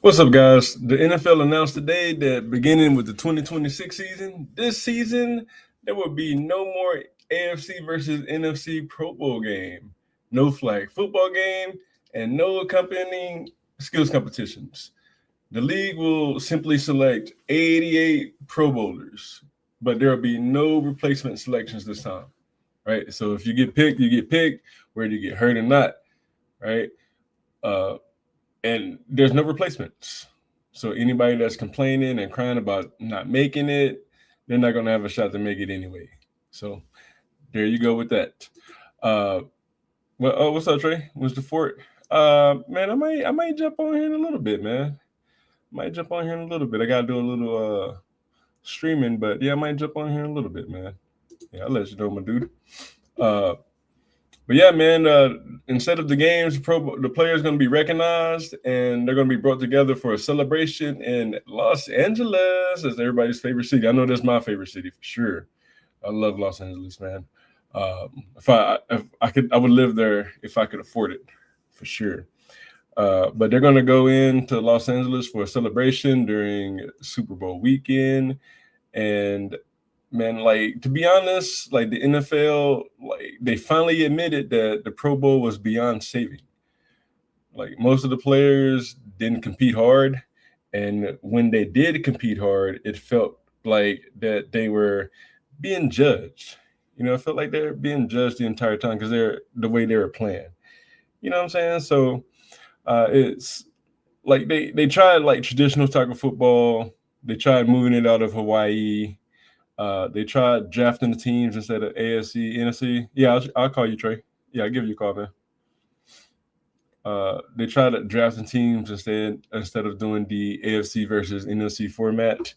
What's up, guys? The NFL announced today that beginning with the 2026 season, this season, there will be no more AFC versus NFC Pro Bowl game, no flag football game, and no accompanying skills competitions. The league will simply select 88 Pro Bowlers, but there will be no replacement selections this time, right? So if you get picked, whether you get hurt or not, right? And there's no replacements. So anybody that's complaining and crying about not making it, they're not going to have a shot to make it anyway. So there you go with that. What's up, Trey? What's the fort? Man, I might jump on here in a little bit, man. I gotta do a little streaming, but yeah, I might jump on here in a little bit, man. Yeah, I'll let you know, my dude. But yeah, man, instead of the games, the players going to be recognized and they're going to be brought together for a celebration in Los Angeles. That's everybody's favorite city. I know that's my favorite city for sure. I love Los Angeles, man. If I could, I would live there if I could afford it, for sure. But they're going to go into Los Angeles for a celebration during Super Bowl weekend, and man, like, to be honest, like the NFL, like they finally admitted that the Pro Bowl was beyond saving. Like most of the players didn't compete hard, and when they did compete hard, it felt like that they were being judged. It felt like they were being judged the entire time because they're the way they were playing. You know what I'm saying? So it's like they tried like traditional tackle football. They tried moving it out of Hawaii. They tried drafting the teams instead of AFC, NFC. Yeah, I'll call you, Trey. Yeah, I'll give you a call, man. They tried drafting teams instead of doing the AFC versus NFC format,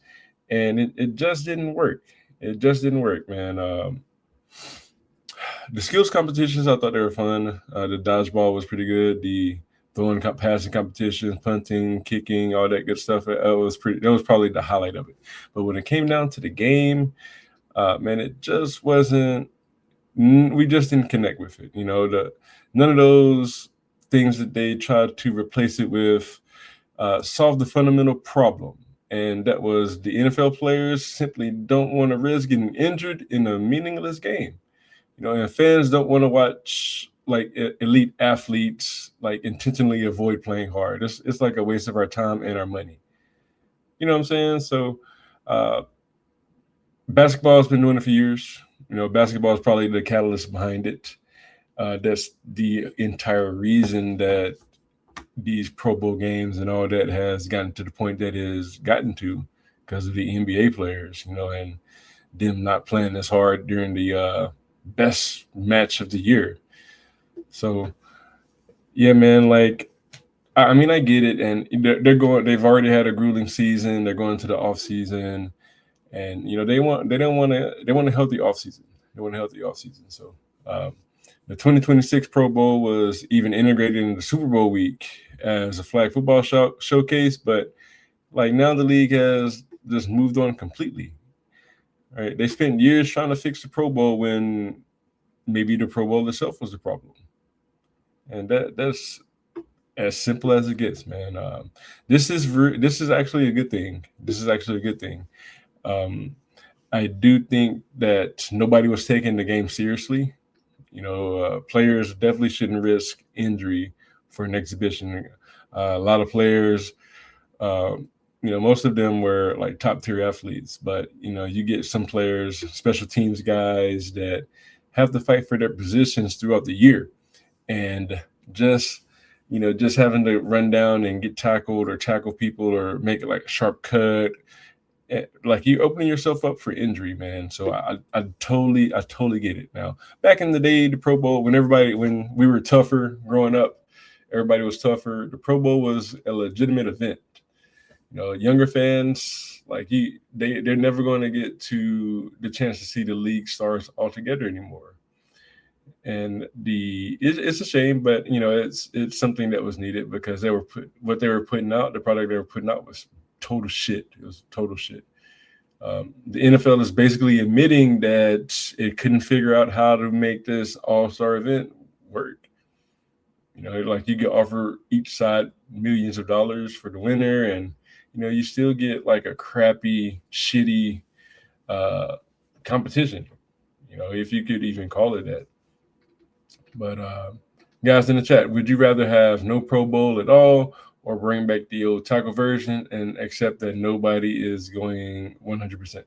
and it just didn't work. It just didn't work, man. The skills competitions, I thought they were fun. The dodgeball was pretty good. The throwing, passing competitions, punting, kicking, all that good stuff. That was probably the highlight of it. But when it came down to the game, man, it just wasn't. We just didn't connect with it. None of those things that they tried to replace it with solved the fundamental problem, and that was the NFL players simply don't want to risk getting injured in a meaningless game. And fans don't want to watch like elite athletes like intentionally avoid playing hard. It's like a waste of our time and our money. You know what I'm saying? So basketball has been doing it for years. Basketball is probably the catalyst behind it. That's the entire reason that these Pro Bowl games and all that has gotten to the point that it has gotten to, because of the NBA players, and them not playing as hard during the best match of the year. So yeah, man, like I mean, I get it, and they've already had a grueling season. They're going to the off season, and they want a healthy off season. They want a healthy off season. So the 2026 Pro Bowl was even integrated into the Super Bowl week as a flag football showcase, but like now the league has just moved on completely. Right? They spent years trying to fix the Pro Bowl when maybe the Pro Bowl itself was the problem. And that's as simple as it gets, man. This is actually a good thing. I do think that nobody was taking the game seriously. Players definitely shouldn't risk injury for an exhibition. A lot of players, most of them were like top tier athletes, but you get some players, special teams guys that have to fight for their positions throughout the year, and just having to run down and get tackled or tackle people or make it like a sharp cut, like you opening yourself up for injury, man. So I totally get it. Now, back in the day, the Pro Bowl, when we were tougher growing up, everybody was tougher. The Pro Bowl was a legitimate event. Younger fans, like they're never going to get to the chance to see the league stars all together anymore. And it's a shame, but it's something that was needed, because the product they were putting out was total shit. It was total shit. The NFL is basically admitting that it couldn't figure out how to make this All-Star event work. Like you get offer each side millions of dollars for the winner, and you still get like a crappy, shitty competition. If you could even call it that. But guys in the chat, would you rather have no Pro Bowl at all, or bring back the old tackle version and accept that nobody is going 100%?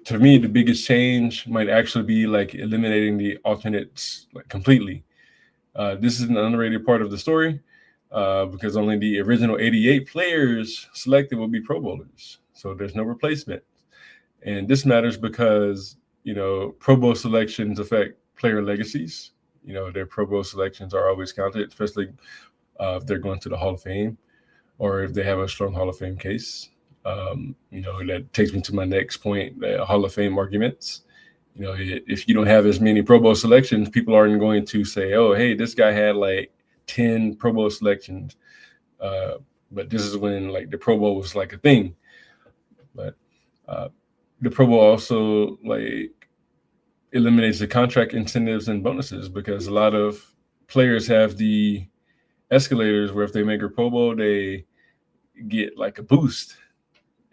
To me, the biggest change might actually be like eliminating the alternates like completely. This is an underrated part of the story because only the original 88 players selected will be Pro Bowlers. So there's no replacement. And this matters because, Pro Bowl selections affect player legacies. Their Pro Bowl selections are always counted, especially if they're going to the Hall of Fame or if they have a strong Hall of Fame case. That takes me to my next point, the Hall of Fame arguments. If you don't have as many Pro Bowl selections, people aren't going to say, oh, hey, this guy had like 10 Pro Bowl selections. But this is when like the Pro Bowl was like a thing. But the Pro Bowl also like eliminates the contract incentives and bonuses because a lot of players have the escalators where if they make a Pro Bowl, they get like a boost,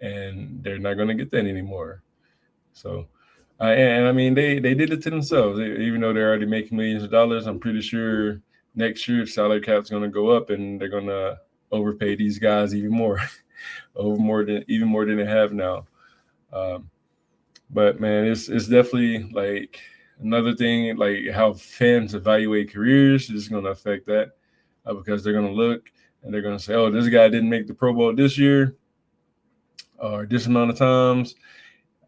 and they're not going to get that anymore. So, and I mean, they did it to themselves. Even though they're already making millions of dollars, I'm pretty sure next year salary cap's going to go up, and they're going to overpay these guys even more, even more than they have now. But man, it's definitely like another thing, like how fans evaluate careers is going to affect that because they're going to look and they're going to say, oh, this guy didn't make the Pro Bowl this year or this amount of times.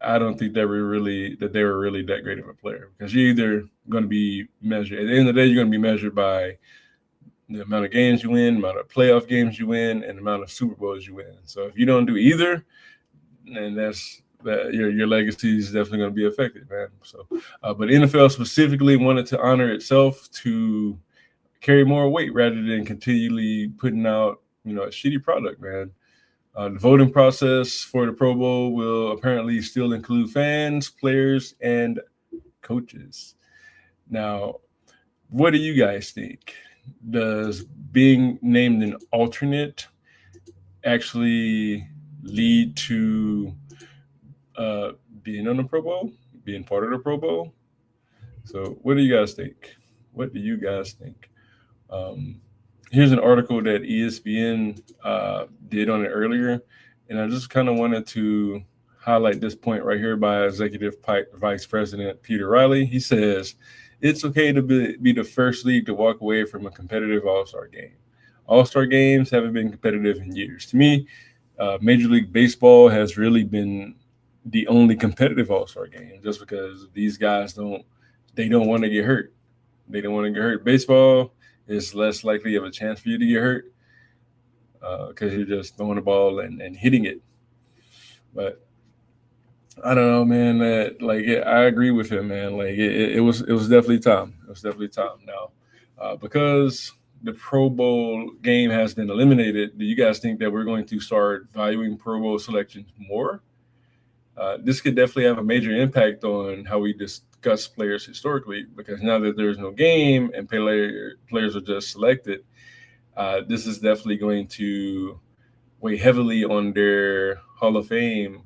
I don't think they were really that great of a player because you're either going to be measured at the end of the day, you're going to be measured by the amount of games you win, the amount of playoff games you win, and the amount of Super Bowls you win. So if you don't do either, then your legacy is definitely going to be affected, man. So, but NFL specifically wanted to honor itself to carry more weight rather than continually putting out, a shitty product, man. The voting process for the Pro Bowl will apparently still include fans, players, and coaches. Now, what do you guys think? Does being named an alternate actually lead to being on the Pro Bowl, being part of the Pro Bowl? So what do you guys think? Here's an article that ESPN did on it earlier, and I just kind of wanted to highlight this point right here by Executive Vice President Peter Riley. He says, it's okay to be the first league to walk away from a competitive All-Star game. All-Star games haven't been competitive in years. To me, Major League Baseball has really been the only competitive All-Star game just because these guys don't want to get hurt. They don't want to get hurt. Baseball is less likely of a chance for you to get hurt because you're just throwing the ball and hitting it. But I don't know, man. I agree with him, man. Like it was definitely time. It was definitely time now because the Pro Bowl game has been eliminated. Do you guys think that we're going to start valuing Pro Bowl selections more? This could definitely have a major impact on how we discuss players historically, because now that there's no game and players are just selected, this is definitely going to weigh heavily on their Hall of Fame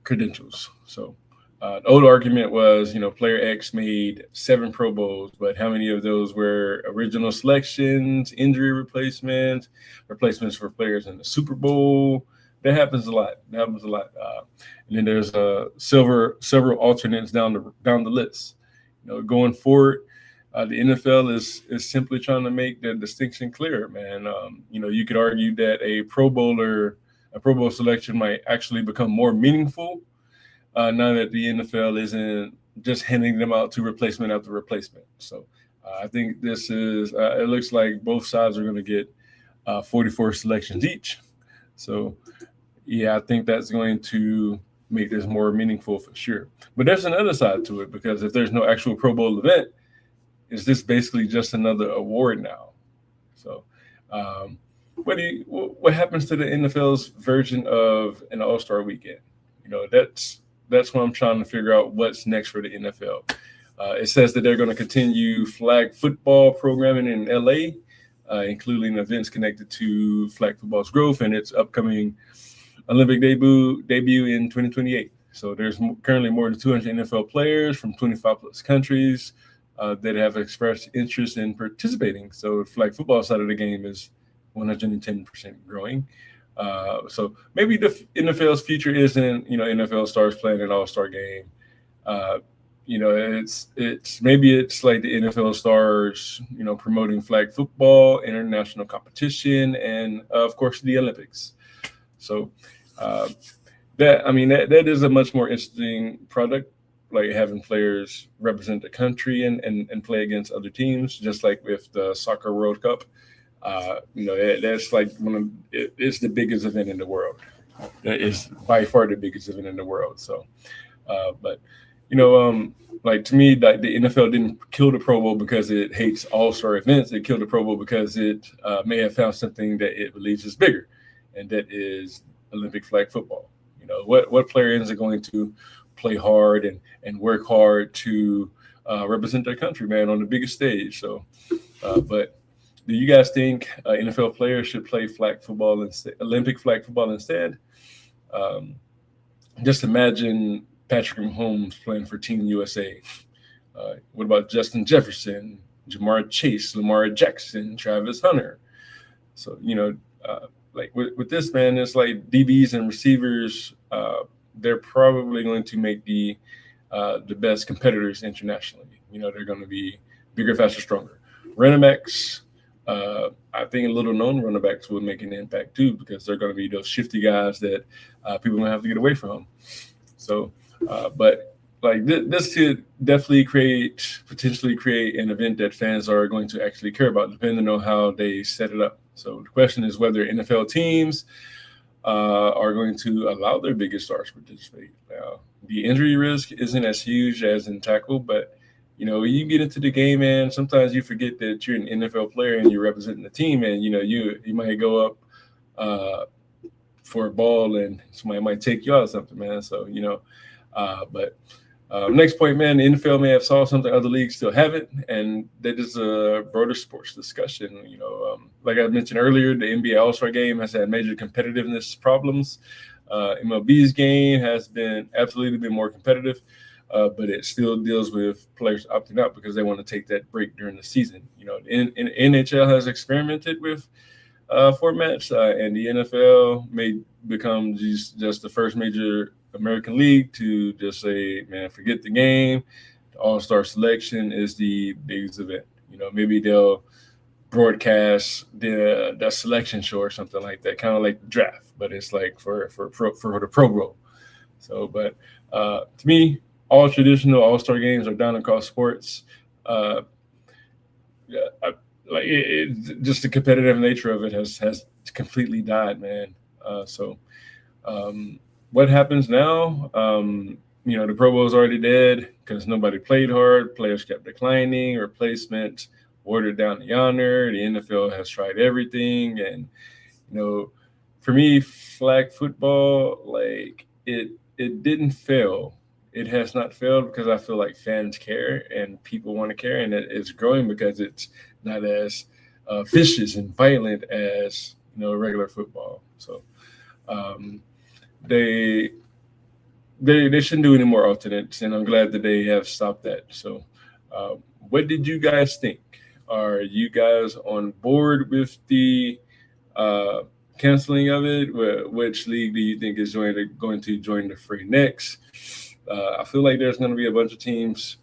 credentials. So the old argument was, player X made 7 Pro Bowls, but how many of those were original selections, injury replacements for players in the Super Bowl? That happens a lot. And then there's several alternates down the list. Going forward, the NFL is simply trying to make the distinction clear, man. You could argue that a Pro Bowl selection might actually become more meaningful now that the NFL isn't just handing them out to replacement after replacement. So I think this is. It looks like both sides are going to get 44 selections each. So, yeah, I think that's going to make this more meaningful for sure. But there's another side to it, because if there's no actual Pro Bowl event, is this basically just another award now? So, what happens to the NFL's version of an All-Star weekend? That's what I'm trying to figure out. What's next for the NFL? It says that they're going to continue flag football programming in LA, including events connected to flag football's growth and its upcoming Olympic debut in 2028. So there's currently more than 200 NFL players from 25 plus countries that have expressed interest in participating. So the flag football side of the game is 110% growing. So maybe the NFL's future isn't, NFL stars playing an All-Star game. It's maybe it's like the NFL stars, promoting flag football, international competition, and of course the Olympics. So that is a much more interesting product, like having players represent the country and play against other teams, just like with the Soccer World Cup. That's like it's the biggest event in the world. That is by far the biggest event in the world. So, but like to me, like the NFL didn't kill the Pro Bowl because it hates All-Star events. It killed the Pro Bowl because it may have found something that it believes is bigger, and that is Olympic flag football. What player is going to play hard and work hard to represent their country, man, on the biggest stage? So, but do you guys think NFL players should play flag football instead, Olympic flag football instead? Just imagine Patrick Mahomes playing for Team USA. What about Justin Jefferson, Jamar Chase, Lamar Jackson, Travis Hunter? So, like with this, man, it's like DBs and receivers, they're probably going to make the best competitors internationally. They're going to be bigger, faster, stronger. Running backs, I think little known running backs will make an impact too, because they're going to be those shifty guys that people are going to have to get away from. So, but like this could definitely potentially create an event that fans are going to actually care about, depending on how they set it up. So the question is whether NFL teams are going to allow their biggest stars to participate. The injury risk isn't as huge as in tackle, but when you get into the game, man, sometimes you forget that you're an NFL player and you're representing the team, and you might go up for a ball and somebody might take you out or something, man. So but next point, man, the NFL may have solved something other leagues still haven't, and that is a broader sports discussion. Like I mentioned earlier, the NBA All-Star Game has had major competitiveness problems. MLB's game has been more competitive, but it still deals with players opting out because they want to take that break during the season. NHL has experimented with formats, and the NFL may become just the first major American league to just say, man, forget the game. The All-Star selection is the biggest event. Maybe they'll broadcast the selection show or something like that, kind of like the draft, but it's like for the Pro Bowl. So, but to me, all traditional All-Star games are down across sports. Just the competitive nature of it has completely died, man. What happens now? The Pro Bowl is already dead because nobody played hard. Players kept declining. Replacements watered down the honor. The NFL has tried everything, and for me, flag football, like it didn't fail. It has not failed because I feel like fans care and people want to care, and it's growing because it's not as vicious and violent as regular football. So they shouldn't do any more alternates, and I'm glad that they have stopped that. So what did you guys think? Are you guys on board with the canceling of it? Which league do you think is going to join the fray next? I feel like there's going to be a bunch of teams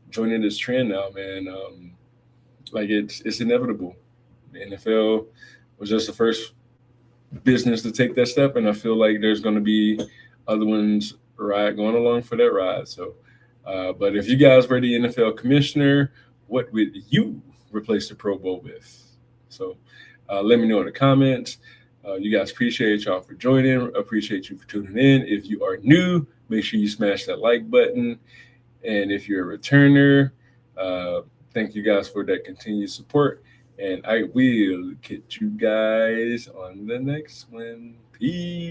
joining this trend now, man. Like it's inevitable. The NFL was just the first business to take that step, and I feel like there's going to be other ones going along for that ride. So, but if you guys were the NFL commissioner, what would you replace the Pro Bowl with? So, let me know in the comments. You guys, appreciate y'all for joining. Appreciate you for tuning in. If you are new, make sure you smash that like button. And if you're a returner, thank you guys for that continued support. And I will catch you guys on the next one. Peace.